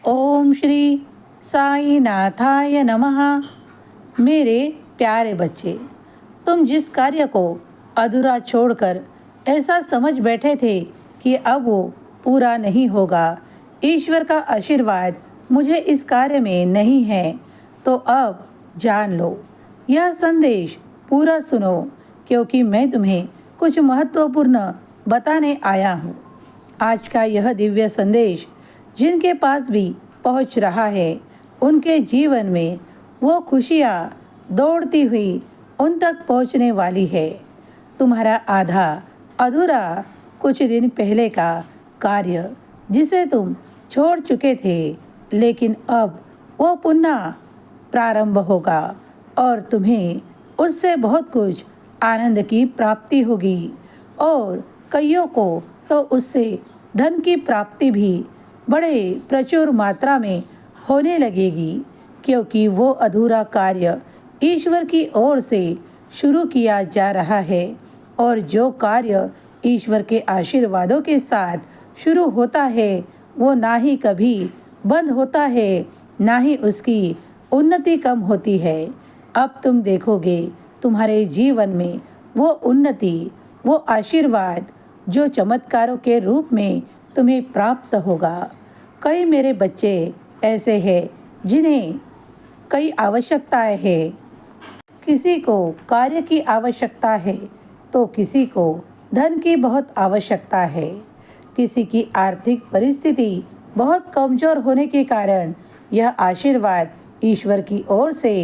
ओम श्री साई नाथाय नमः। मेरे प्यारे बच्चे, तुम जिस कार्य को अधूरा छोड़कर ऐसा समझ बैठे थे कि अब वो पूरा नहीं होगा, ईश्वर का आशीर्वाद मुझे इस कार्य में नहीं है, तो अब जान लो, यह संदेश पूरा सुनो, क्योंकि मैं तुम्हें कुछ महत्वपूर्ण बताने आया हूँ। आज का यह दिव्य संदेश जिनके पास भी पहुंच रहा है, उनके जीवन में वो खुशियाँ दौड़ती हुई उन तक पहुंचने वाली है। तुम्हारा आधा अधूरा कुछ दिन पहले का कार्य जिसे तुम छोड़ चुके थे, लेकिन अब वो पुनः प्रारंभ होगा और तुम्हें उससे बहुत कुछ आनंद की प्राप्ति होगी और कईयों को तो उससे धन की प्राप्ति भी बड़े प्रचुर मात्रा में होने लगेगी, क्योंकि वो अधूरा कार्य ईश्वर की ओर से शुरू किया जा रहा है और जो कार्य ईश्वर के आशीर्वादों के साथ शुरू होता है वो ना ही कभी बंद होता है, ना ही उसकी उन्नति कम होती है। अब तुम देखोगे तुम्हारे जीवन में वो उन्नति, वो आशीर्वाद जो चमत्कारों के रूप में तुम्हें प्राप्त होगा। कई मेरे बच्चे ऐसे हैं जिन्हें कई आवश्यकताएं हैं। किसी को कार्य की आवश्यकता है तो किसी को धन की बहुत आवश्यकता है। किसी की आर्थिक परिस्थिति बहुत कमज़ोर होने के कारण यह आशीर्वाद ईश्वर की ओर से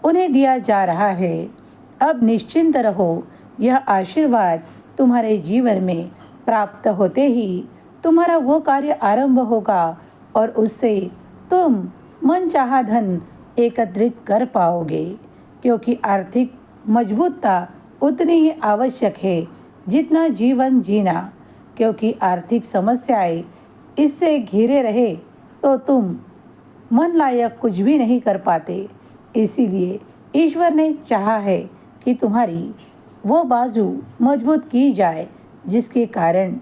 उन्हें दिया जा रहा है। अब निश्चिंत रहो, यह आशीर्वाद तुम्हारे जीवन में प्राप्त होते ही तुम्हारा वो कार्य आरंभ होगा और उससे तुम मनचाहा धन एकत्रित कर पाओगे, क्योंकि आर्थिक मजबूतता उतनी ही आवश्यक है जितना जीवन जीना। क्योंकि आर्थिक समस्याएं इससे घिरे रहे तो तुम मन लायक कुछ भी नहीं कर पाते। इसीलिए ईश्वर ने चाहा है कि तुम्हारी वो बाजू मजबूत की जाए जिसके कारण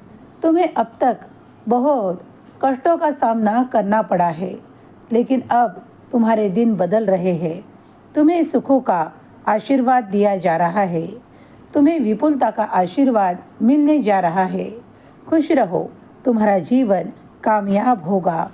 तुम्हें अब तक बहुत कष्टों का सामना करना पड़ा है, लेकिन अब तुम्हारे दिन बदल रहे हैं। तुम्हें सुखों का आशीर्वाद दिया जा रहा है, तुम्हें विपुलता का आशीर्वाद मिलने जा रहा है। खुश रहो, तुम्हारा जीवन कामयाब होगा।